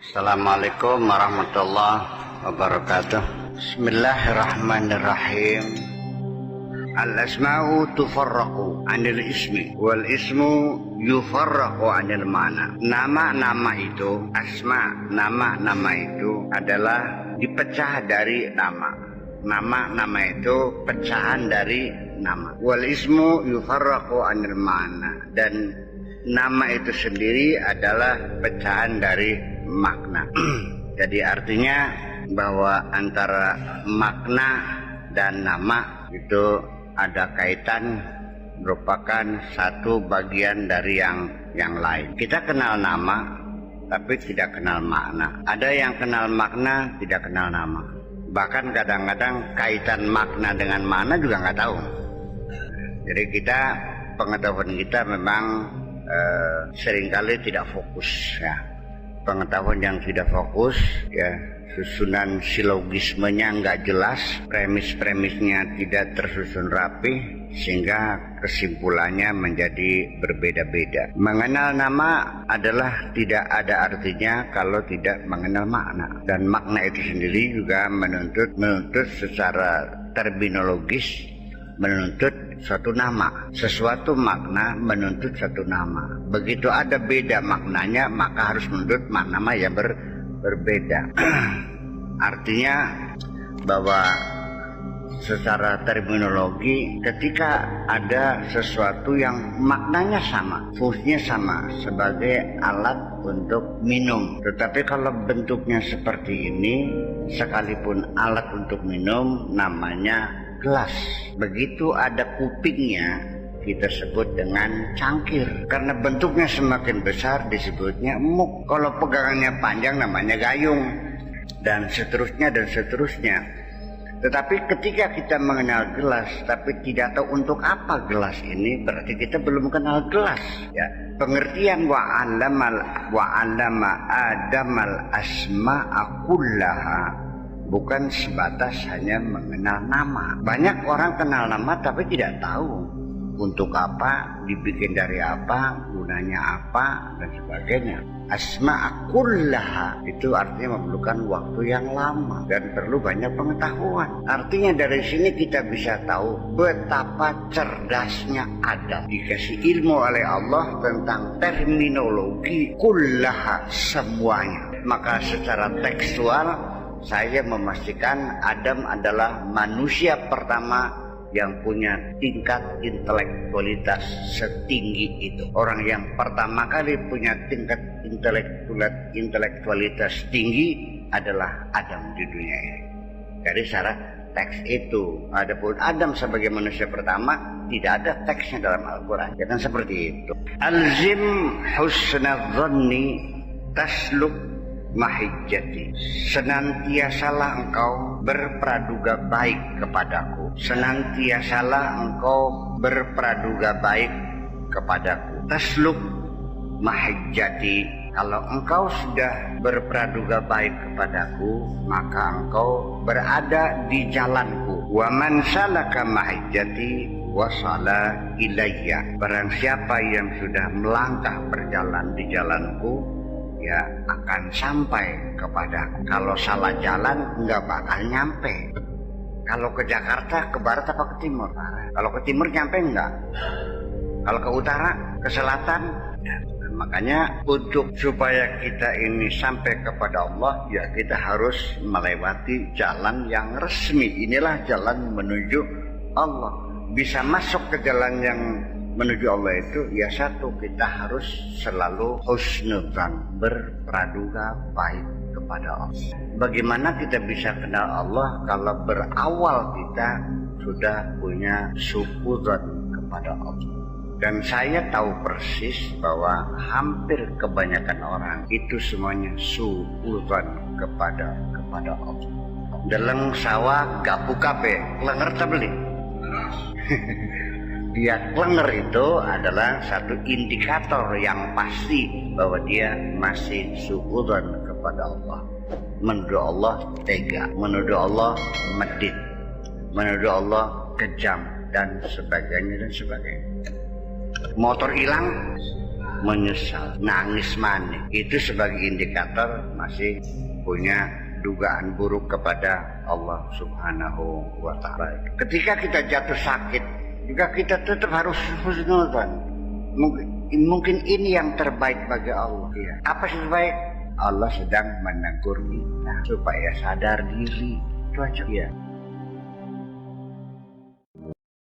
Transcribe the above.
Assalamualaikum warahmatullahi wabarakatuh. Bismillahirrahmanirrahim. Al-asma'u tufarraqu 'anil ismi wal ismu yufarraqu 'anil ma'na. Nama-nama itu, nama-nama itu adalah dipecah dari nama. Nama-nama itu pecahan dari nama. Wal ismu yufarraqu 'anil ma'na, dan nama itu sendiri adalah pecahan dari makna. Jadi artinya bahwa antara makna dan nama itu ada kaitan, merupakan satu bagian dari yang lain. Kita kenal nama tapi tidak kenal makna. Ada yang kenal makna tidak kenal nama. Bahkan kadang-kadang kaitan makna dengan makna juga nggak tahu. Jadi pengetahuan kita memang seringkali tidak fokus ya. Pengetahuan yang tidak fokus ya, susunan silogismenya nggak jelas, premis-premisnya tidak tersusun rapi, sehingga kesimpulannya menjadi berbeda-beda. Mengenal nama adalah tidak ada artinya kalau tidak mengenal makna, dan makna itu sendiri juga menuntut secara terminologis, menuntut suatu nama. Sesuatu makna menuntut satu nama. Begitu ada beda maknanya, maka harus menuntut nama yang berbeda. Artinya bahwa secara terminologi, ketika ada sesuatu yang maknanya sama, fungsinya sama, sebagai alat untuk minum, tetapi kalau bentuknya seperti ini, sekalipun alat untuk minum, namanya gelas. Begitu ada kupingnya, kita sebut dengan cangkir. Karena bentuknya semakin besar disebutnya muk. Kalau pegangannya panjang namanya gayung, dan seterusnya dan seterusnya. Tetapi ketika kita mengenal gelas tapi tidak tahu untuk apa gelas ini, berarti kita belum kenal gelas ya. Pengertian wa'allama adamal asma'a kullaha bukan sebatas hanya mengenal nama. Banyak orang kenal nama tapi tidak tahu untuk apa, dibikin dari apa, gunanya apa, dan sebagainya. Asma' kullaha itu artinya memerlukan waktu yang lama dan perlu banyak pengetahuan. Artinya dari sini kita bisa tahu betapa cerdasnya Adam, dikasih ilmu oleh Allah tentang terminologi kullaha, semuanya. Maka secara tekstual saya memastikan Adam adalah manusia pertama yang punya tingkat intelektualitas setinggi itu. Orang yang pertama kali punya tingkat intelektualitas tinggi adalah Adam di dunia ini. Dari syarat teks itu. Adapun Adam sebagai manusia pertama, tidak ada teksnya dalam Al-Quran. Jangan seperti itu. Alzim husnadhanni tasluk mahijjati. Senantiasalah engkau berpraduga baik kepadaku. Senantiasalah engkau berpraduga baik kepadaku. Tasluk mahijjati. Kalau engkau sudah berpraduga baik kepadaku, maka engkau berada di jalanku. Wa man salaka mahijjati wasala ilayya. Barang siapa yang sudah melangkah berjalan di jalanku, ya akan sampai kepadaku. Kalau salah jalan nggak bakal nyampe. Kalau ke Jakarta, ke barat apa ke timur? Kalau ke timur nyampe nggak? Kalau ke utara, ke selatan? Makanya untuk supaya kita ini sampai kepada Allah, ya kita harus melewati jalan yang resmi. Inilah jalan menuju Allah. Bisa masuk ke jalan yang menuju Allah itu, ya satu, kita harus selalu husnudzan, berpraduga baik kepada Allah. Bagaimana kita bisa kenal Allah kalau berawal kita sudah punya suudzon kepada Allah? Dan saya tahu persis bahwa hampir kebanyakan orang itu semuanya suudzon kepada Allah. Deleng sawah gapu kape, klenger beli. Dia klenger itu adalah satu indikator yang pasti bahwa dia masih suudzon kepada Allah. Menuduh Allah tega, menuduh Allah medit, menuduh Allah kejam, dan sebagainya dan sebagainya. Motor hilang menyesal, nangis manis. Itu sebagai indikator masih punya dugaan buruk kepada Allah Subhanahu wa Ta'ala. Ketika kita jatuh sakit, juga kita tetap harus husnudzon. Mungkin ini yang terbaik bagi Allah. Ya. Apa sih terbaik? Allah sedang menegur kita supaya sadar diri. Itu aja. Ya.